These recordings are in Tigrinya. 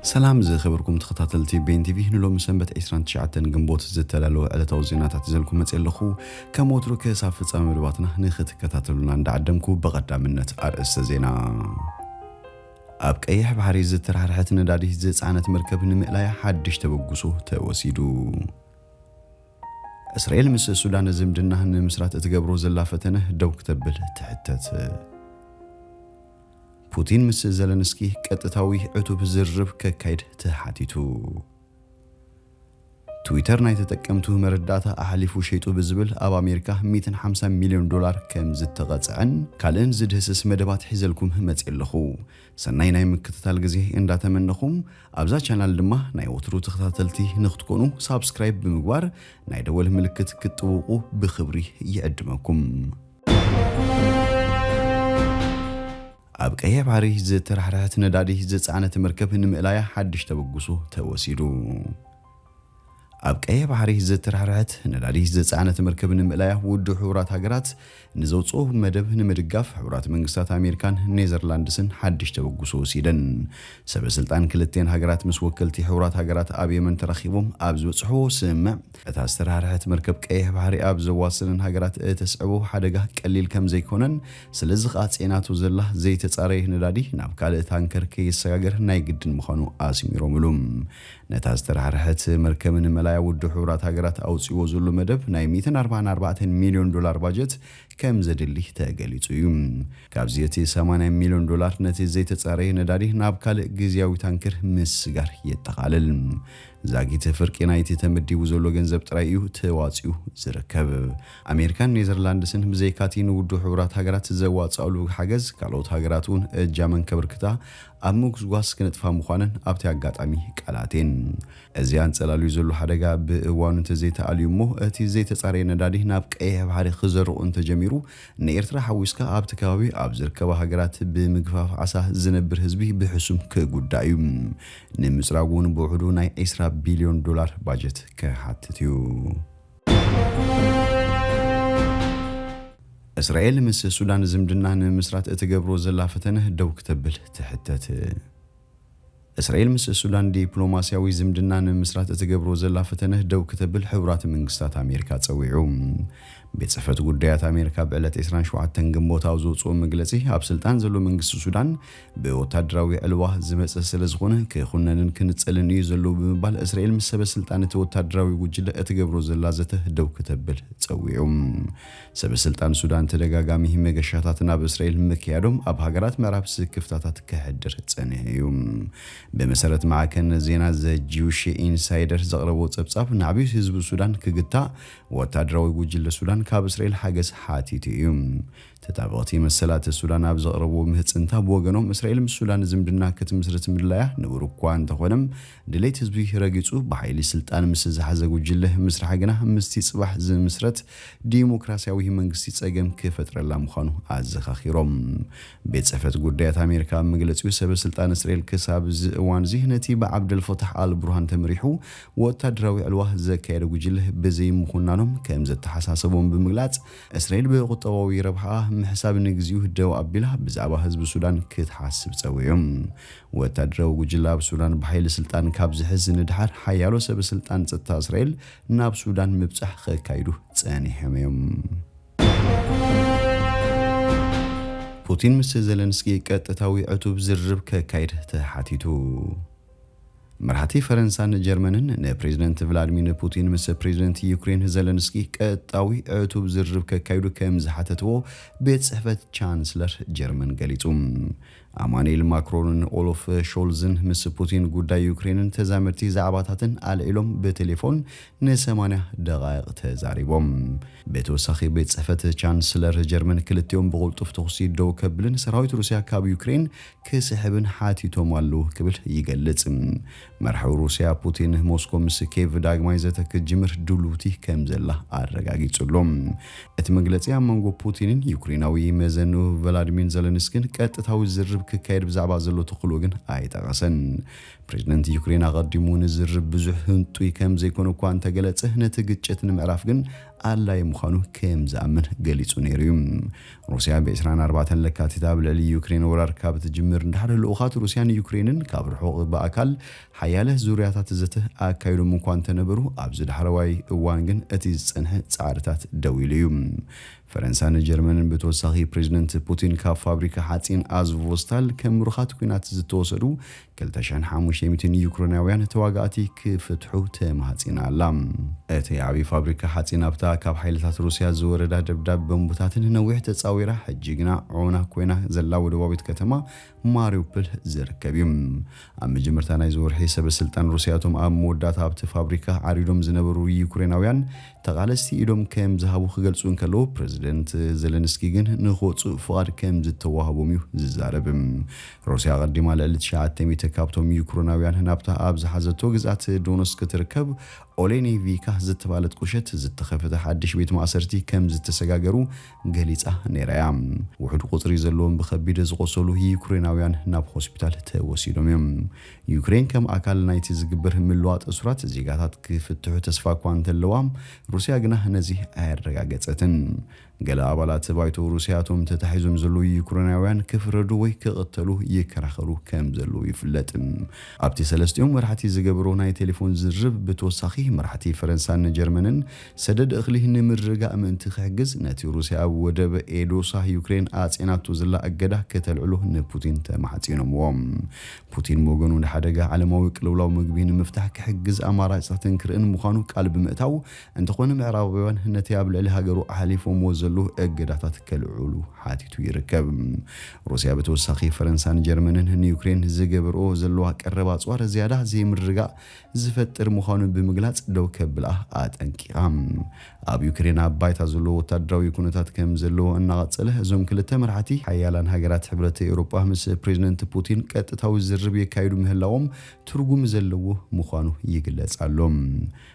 سلام زي خبركم تخطاتلتي بين تي في نلوم سنبت 29 جنبوت زتلالو على زينات تزلكم متسلخو كموترو كساف فصام رباطنا نخت كتاتلونا ندعدمكو بقدامنت ارئست زينا أبقى بحري زترحرحت ندادي زصانت مركب نمقلايا حدش تبغسو توسيدو اسرائيل مس السودان زمدنا نمسرات تجبرو زلافتنه دو كتبل تحتت بوتين مس زلنسكي قطتاوي عتوب زرب ككايد تحاتيتو تويتر نايت تقمتو مرداتا احلفو شيطو بزبل اب امريكا 150 مليون دولار كم زتقصعن كالن زدهسس مدبات حيزلكم مصيلخو سناي ناي مكتتال غزي انداتمنخم ابزا چانال دما ناي وترو تخاتلتي نختكونو سبسكرايب بمغبار ناي دول ملكت كتوقو بخبري يقدمكم أبقى بعري زترحرحت ندادي زصانت مركب نمقلايا حدش تبغسو توسيدو أبقى بعري زترحرحت ندادي زصانت مركب نمقلايا ود حورات هاجرات نزوصو مدب نمدغاف حورات منግስታት አሜሪካን ኔዘርላንድስን حدش تبغسو ሲደን ሰበስልጣን ክልቴን هاجرات مسوكلتي حورات هاجرات اب የመን ተረኺቦም ኣብ ዝጽሑ ስምዕ እታ ዝተራርሐት መርከብ ቀይሕ ባህሪ ኣብ ዘዋስንን هاجرات ተስዕቦ ሓደጋ ቀሊል ከም ዘይኮነን ስለዚ ቃጽናቱ ዘላ ዘይተጻረይ ነዳዲ ናብ ካልእ ታንከር ከይሰጋገር ናይ ግድን ምዃኑ ኣስሚሮምሉም ነታ ዝተራርሐት መርከብን መላያ ውድ حورات هاجرات ኣውጽዮ ዘሎ መደብ ናይ 144 ሚሊዮን ዶላር ባጀት كم زدلي تاغليصيوم كابزيتي 80 مليون دولار نتي زيت تصاري ندادي ناب كال غزياوي تانكر مسغار يتقالل زاغي تفرق نايتي تمدي وزولو ገንዘብ ጥራይዩ ተዋጽዩ ዝረከብ አሜሪካን ኔዘርላንድስን ብዘይካቲን ውድ حورات هاجرات ዘዋጻሉ ሓገዝ ካልኦት ሃገራቱን እጃመን ከብርክታ አሙግስ ጓስ ከነጥፋ ምዃነን ኣብቲ አጋጣሚ ቃላቴን እዚያን ጸላሉ ይዘሉ ሓደጋ ብእዋኑ ተዘይተ አልዩሞ እቲ ዘይተጻረየ ነዳዲ ናብ ቀይሕ ባህሪ ክዘርቁ እንተጀሚሩ ንኤርትራ ሓዊስካ ኣብቲ ከባቢ ኣብ ዝርከባ ሃገራት ብምግፋፍ ዓሳ ዝነብር ህዝቢ ብሕሱም ከጉዳዩ ንምጽራጉን ብውሕዱ ናይ 20 ቢልዮን ዶላር ባጀት ከሓትትዩ اسرائيل مس السودان زمدنا نمسرات اتجبرو زلافتنه دو كتبل تحتت اسرائيل مس السودان دبلوماسياوي زمدنا نمسرات اتجبرو زلافتنه دو كتبل حورات منግስታት امريكا تصويعو بيتصفت ጉዳያት አሜሪካ በዕለት 27 ግንቦት አውዞጾ መግለጺ ኣብ ስልጣን ዘሎ መንግስት ሱዳን በወታደራዊ ዕልዋ ዝመጽ ስለዝኾነ ከኹነንን ክንጸልን እዩ ዘሎ በመባል እስራኤል መሰበ ስልጣን ወታደራዊ ጉጅለ እትገብሮ ዘላዘተ ደው ከተብል ጸዊዑም ሰበ ስልጣን ሱዳን ተደጋጋሚ መገሻታትና በእስራኤል መከያዶም ኣብ ሀገራት ምዕራብ ክፍታታት ከሕድር ጸንዩ በመሰረት ማዕከን ዜና ዘጂውሽ ኢንሳይደር ዘቅረቦ ጸብጻብ ናቢስ ህዝብ ሱዳን ክግታ ወታደራዊ ጉጅለ ሱዳን ካብ እስራኤል ሓገዝ ሓቲትዩም ተጣበቕቲ መሰላት ሱዳን ኣብ ዘቅረቦ ምህጽንታ በወገኖም እስራኤል ምስ ሱዳን ዝምድና ክትምስረት ምድላያ ንብሩኳ እንተኾነም ድሌት ህዝቢ ረጊጹ በኃይሊ ስልጣን ምስ ዝሓዘ ጉጅለ ምስራሕ ግና ምስቲ ጽባሕ ዝምስረት ዲሞክራሲያዊ መንግስቲ ጸገም ክፈጥረላ ምዃኑ ኣዘኻኺሮም ቤት ጽሕፈት ጉዳያት አሜሪካ መግለጺው ሰበ ስልጣን እስራኤል ክሳብ ዝእዋን ዚህነቲ በዓብደል ፈታሕ አልቡርሃን ተመሪሑ ወታደራዊ ዕልዋ ዘካየደ ጉጅለ በዘይ ምኹናኖም ከም ዘተሓሳሰቦም ብምግላጽ እስራኤል በቁጠባዊ ረብሓ محساب نجزيو دو أبيله بزعبه حزب السودان كتحسب سويهم وتدرو جلاب السودان بحيل سلطان كابز حزن دحر حيالو سب سلطان تتا إسرائيل ناب السودان مبصح كايدو ثاني حميم بوتين مس زيلنسكي قطتاوي عتوب زرب كايد تحاتيتو مرحتي فرنسان جرمنن بريزيدنت فلاديمير بوتين مس بريزيدنت يوكرين زيلنسكي قطاوي عتوب زرب كايدو كمزحتتو بيت صحفت چانسلر جرمن قاليتوم አማኑኤል ማክሮንን ኦሎፍ ሾልዝን ምስ ፑቲን ጉዳይ ዩክሬንን ተዛመርቲ ዛዕባታትን አልኢሎም በቴሌፎን ነ80 ደቂቃ ተዛሪቦም በተወሳኺ ቤት ጽሕፈት ቻንስለር ጀርመን ክልቲኦም በቁልጡፍ ተኽሲ ደው ከብልን ሰራዊት ሩሲያ ካብ ዩክሬን ክስሕብን ሓቲቶም አሉ ክብል ይገልጽ መርሐው ሩሲያ ፑቲን ሞስኮ ምስ ኬቭ ዳግማይ ዘተከጅምር ድሉቲ ከም ዘላ አረጋግጹሎም እቲ መግለጺ መንጎ ፑቲንን ዩክሬናዊ መዘኑ ቭላዲሚር ዘለንስኪን ቀጥታው ዝርብ كايد بزعبا زلو تخلوغن ايتقاسن بريزيدنت يوكرين اقدمون زرب بزح هنطوي كم زي كونو كوان تغلصه نتግጭትን ምዕራፍ ግን ኣድላይ ምዃኑ ከም ዝኣምን ገሊጹ ነይሩ እዩ ሩስያ ብ24 ለካቲት ኣብ ልዕሊ ዩክሬን ወራር ካብ ትጅምር እንዳሓደ ልኡኻት ሩስያን ዩክሬንን ካብ ርሑቕ ብኣካል ሓያለ ዙርያታት ዘተ ኣካይዶም እኳ እንተነበሩ ኣብዚ ዳሕረዋይ እዋን ግን እቲ ዝጸንሐ ጻዕርታት ደው ኢሉ እዩ ፈረንሳይን ጀርመንን በተወሳኺ ፕሬዝደንት ፑቲን ካብ ፋብሪካ ሓጺን ኣዝቮስታል ከም ምሩኻት ኩናት ዝተወሰዱ 2500 ዩክሬናውያን ተዋጋእቲ ክፍትሑ ተማሃጺና ኣላ እቲ ዓብዪ ፋብሪካ ሓጺን ኣብታ ካብ ሓይልታት ሩስያ ዝወረዳ ደብዳብ ቦምብታትን ነዊሕ ተጻዊራ ሕጂ ግና ዑና ኮይና ዘላ ወደባዊት ከተማ ማሪውፖል ዝርከብ እዩ ኣብ መጀመርታ ናይ ዝወርሒ ሰበስልጣን ሩስያቶም ኣብ መወዳእታ ኣብቲ ፋብሪካ ዓሪዶም ዝነበሩ ዩክሬናውያን ተቓለስቲ ኢዶም ከም ዝሃቡ ክገልጹ እንከለዉ ፕሬዝደንት ዘለንስኪ ግን ንኽወፁእ ፍቓድ ከም ዝተዋህቦም እዩ ዝዛረብ ሩስያ ቀዲማ ልዕሊ 900 ካብቶም ዩክሬናውያን ናብታ ኣብ ዝሓዘቶ ግዛት ዶነስክ ትርከብ ኦሌኒቪካ ዝተባለት ቁሸት ዝተኸፈተ ሓድሽ ቤት ማእሰርቲ ከም ዝተሰጋገሩ ገሊጻ ነይራያ ውሑድ ቁጽሪ ዘለዎም ብከቢድ ዝቆሰሉ ዩክሬናውያን ናብ ሆስፒታል ተወሲዶም እዮም ዩክሬን ከም ኣካል ናይቲ ዝግበር ምልዋጥ እሱራት ዜጋታት ክፍትሑ ተስፋ እኳ እንተለዋ ሩስያ ግና ነዚ ኣያረጋገፀትን ገለ ኣባላት ባይቶ ሩስያቶም ተታሒዞም ዘለዉ ዩክሬናውያን ክፍረዱ ወይ ክቕተሉ ይከራኸሩ ከም ዘለዉ ይፍለጥ ኣብቲ ሰለስቲኦም መራሕቲ ዝገብሮ ናይ ቴሌፎን ዝርብ ብተወሳኺ መራሕቲ ፈረንሳይን ጀርመንን ሰደድ እኽሊ ንምርጋእ ምእንቲ ክሕግዝ ነቲ ሩስያ ኣብ ወደብ ኤዶሳ ዩክሬን ኣጼናቱ ዘላ እገዳ ከተልዕሉ ንፑቲን ተማሕፂኖምዎም ፑቲን ሞገኑ ንሓደጋ ዓለማዊ ቅልውላው ምግቢ ንምፍታሕ ክሕግዝ ኣማራጭታትን ክርእን ምዃኑ ቃል ብምእታው እንተኾነ ምዕራባውያን ነቲ ኣብ ልዕሊ ሃገሩ ኣሕሊፎም ዘሎ እገዳታት ከልዕሉ ሓቲቱ ይርከብ ሩስያ በተወሳኺ ፈረንሳይን ጀርመንን ንዩክሬን ዝገብርኦ ዘለዋ ቀረባ ጽዋር ዝያዳ ዘይምርጋእ ዝፈጥር ምዃኑ ብምግላጽ ደው ከብላ ኣጠንቂቓ ኣብ ዩክሬን ኣብ ባይታ ዘሎ ወታደራዊ ኩነታት ከም ዘለዎ እናቐጸለ እዞም ክልተ መራሕቲ ሓያላን ሃገራት ሕብረት ኤውሮጳ ምስ ፕሬዝደንት ፑቲን ቀጥታዊ ዝርብ የካይዱ ምህላዎም ትርጉም ዘለዎ ምዃኑ ይግለጽ ኣሎ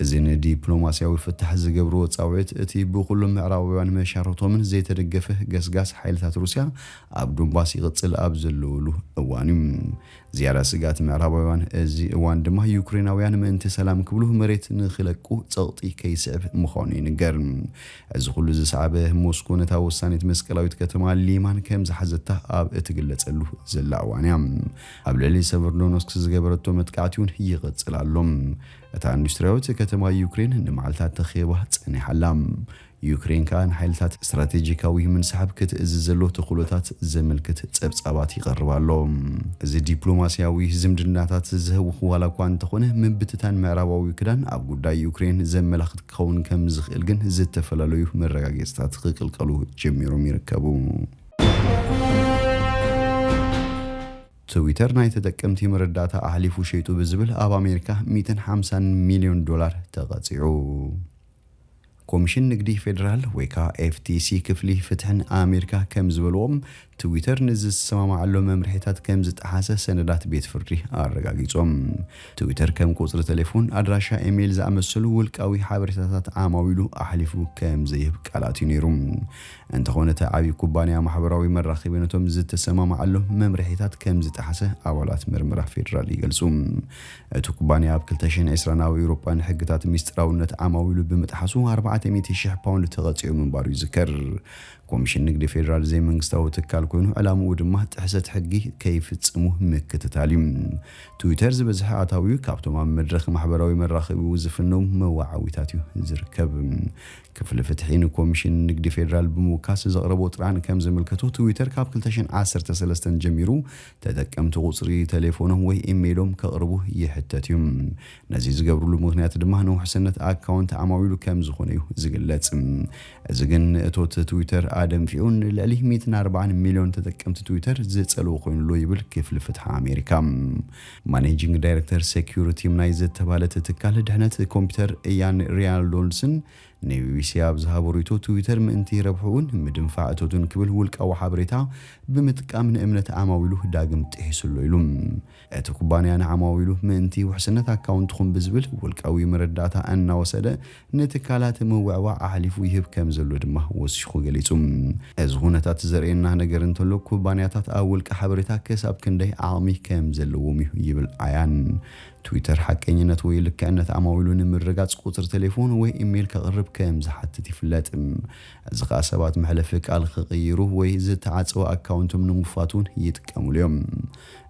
እዚ ንዲፕሎማስያዊ ፍታሕ ዝገብሮ ጻውዒት እቲ ብኩሎም ምዕራባውያን መሻርቶምን ዘይተደገፈ ገስጋስ ሓይልታት ሩስያ ኣብ ዶንባስ ይቕጽል ኣብ ዘለውሉ እዋን ዝያዳ ስጋት ምዕራባውያን እዚ እዋን ድማ ዩክሬናውያን ምእንቲ ሰላም ክብሉ መሬት ንኽለቁ ጸቕጢ ከይስዕብ ምዃኑ ይንገር እዚ ኩሉ ዝሰዓበ ሞስኮ ነታ ውሳኔት መስቀላዊት ከተማ ሊማን ከም ዝሓዘታ ኣብ እትግለጸሉ ዘላ እዋን ኣብ ልዕሊ ሰቨርዶኖስክ ዝገበረቶ መጥቃዕቲውን ይቕጽል ኣሎ እታ ኢንዱስትርያዊት ከተማ ዩክሬን ንመዓልታት ተኺባ ጸኒሓላ ዩክሬን ካን ሓይልታት ስትራቴጂካዊ ምንስሓብ ክትእዝዝ ዘሎ ተኽእሎታት ዘመልክት ጸብጻባት ይቐርባሎ እዚ ዲፕሎማስያዊ ዝምድናታት ዝህቡ ዋላ እኳ እንተኾነ ምብትታን ምዕራባዊ ክዳን ኣብ ጉዳይ ዩክሬን ዘመላኽት ክኸውን ከም ዝኽእል ግን ዝተፈላለዩ መረጋገጽታት ክቅልቀሉ ጀሚሮም ይርከቡ ትዊተር ናይ ተጠቀምቲ መረዳእታ ኣሕሊፉ ሸይጡ ብዝብል ኣብ ኣሜሪካ $150 ሚልዮን ተቐፂዑ ኮሚሽን ንግዲ ፌደራል ወይካ FTC ክፍሊ ፍትሕን ኣሜሪካ ከም ዝበልዎም ትዊተር ንዝሰማማዓሎ መምርሒታት ከም ዝጠሓሰ ሰነዳት ቤት ፍርዲ ኣረጋጊጾም ትዊተር ከም ቁጽሪ ቴሌፎን ኣድራሻ ኢሜይል ዝኣመሰሉ ውልቃዊ ሓበሬታታት ዓማዊሉ ኣሕሊፉ ከም ዘይህብ ቃላት ነይሩ እንተኾነ ዓብዪ ኩባንያ ማሕበራዊ መራኸቢነቶም ዝተሰማማዓሎ መምርሒታት ከም ዝጠሓሰ ኣባላት ምርመራ ፌደራል ይገልጹ እቲ ኩባንያ ኣብ 2020 ኣብ ኤውሮጳን ሕግታት ሚስጥራውነት ዓማዊሉ ብምጥሓሱ 400,000 ፓውንድ ተቐፂዑ ምንባሩ ይዝከር ኮሚሽን ንግዲ ፌደራል ዘይ መንግስታዊ ትካል ኮይኑ ዕላምኡ ድማ ጥሕሰት ሕጊ ከይፍጽሙ ምክትታል እዩ ትዊተር ዝበዝሐ ኣታዊኡ ካብቶም ኣብ መድረኽ ማሕበራዊ መራኸቢው ዝፍነው መዋዓዊታት እዩ ዝርከብ ክፍሊ ፍትሒ ንኮሚሽን ንግዲ ፌደራል ብምውካስ ዘቕረቦ ጥራን ከም ዘመልከቶ ትዊተር ካብ 2013 ጀሚሩ ተጠቀምቲ ቁጽሪ ቴሌፎኖም ወይ ኢሜይሎም ከቕርቡ ይሕተት እዩ ነዚ ዝገብሩሉ ምክንያት ድማ ንውሕስነት ኣካውንት ዓማዊሉ ከም ዝኾነ እዩ ዝግለጽ እዚ ግን እቶት ትዊተር ኣደም ፊዑን ልዕሊ 140 ሚልዮን ተጠቀምቲ ትዊተር ዝጸልዎ ኮይኑሎ ይብል ክፍሊ ፍትሒ ኣሜሪካ ማኔጂንግ ዳይሬክተር ሴኩሪቲ ናይ ዝተባለተ ትካል ድሕነት ኮምፒውተር ኢያን ሪያልዶልስን ንቢቢሲ ኣብ ዝሃበሪቶ ትዊተር ምእንቲ ረብሑን ምድንፋዕ እቶቱን ክብል ውልቃዊ ሓበሬታ ብምጥቃም ንእምነት ዓማዊሉ ዳግም ጥሒሱሎ ኢሉ እቲ ኩባንያ ንዓማዊሉ ምእንቲ ውሕስነት ኣካውንትኩም ብዝብል ውልቃዊ መረዳእታ እናወሰደ ንትካላት ምውዕዋዕ ኣሕሊፉ ይህብ ከም ዘሎ ድማ ወሲኹ ገሊጹ እዚ ኩነታት ዘርእየና ነገር እንተሎ ኩባንያታት ኣብ ውልቃ ሓበሬታ ክሳብ ክንደይ ዓቕሚ ከም ዘለዎም ይብል ኣያን تويتر حقينينت وي لكأنت عماويلون مرقات قطر تليفون وي إيميل كقرب كم زحت تفلات أزقا سبات محلفك على غيره وي زت عصوا أكاونتهم نمفاتون يتكامل اليوم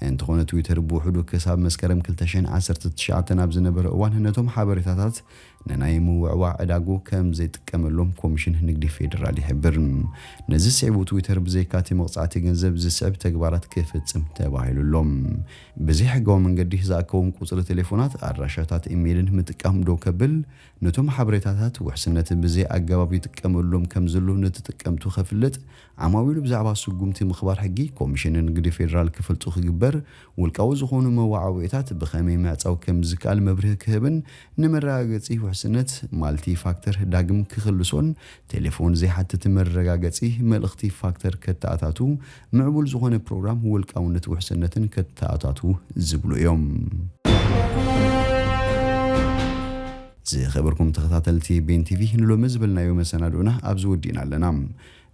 انتخون تويتر بوحدو كساب مسكرم كلتشين 19 نابز نبر اوان هنتهم حبريتاتات نناي موعواع عداغو كم زي تكملهم كوميشن نقدي فيدرالي حبر نزي سعبو تويتر بزي كاتي مقصعتي جنزب زي سعب تقبارات كيف تسم تباهلو اللوم بزي حقو من قديه زاكوهم قوصل تليفونات الراشاتات ايميلن متقام دو كبل نتهم حبريتاتات وحسنة بزي اقابابي تكملهم كم زلو نتتكامتو خفلت عماويلو بزعبا سقومتي مخبار حقي كوميشن نقدي فيدرال كفلتو خقبر والقاو زخونو مواعويتات بخامي معصاو كم زكال مبره كهبن نمراغصي وحسنت مالتي فاكتور داغم كخلصون تليفون زي حتى تمرغاغصي ملختي فاكتور كتاتاتو معبول زخونه بروجرام والقاونت وحسنتن كتاتاتو زبلو يوم زي خبركم تخاتلتي بين تي في نلو مزبلنا يوم سنادونا ابزو دينا لنا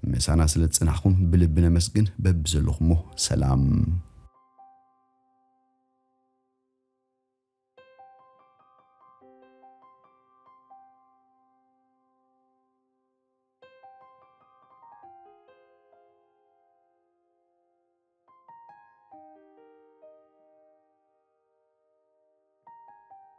مسانا سلتصنحكم بلبنا مسجن ببزلخمو سلام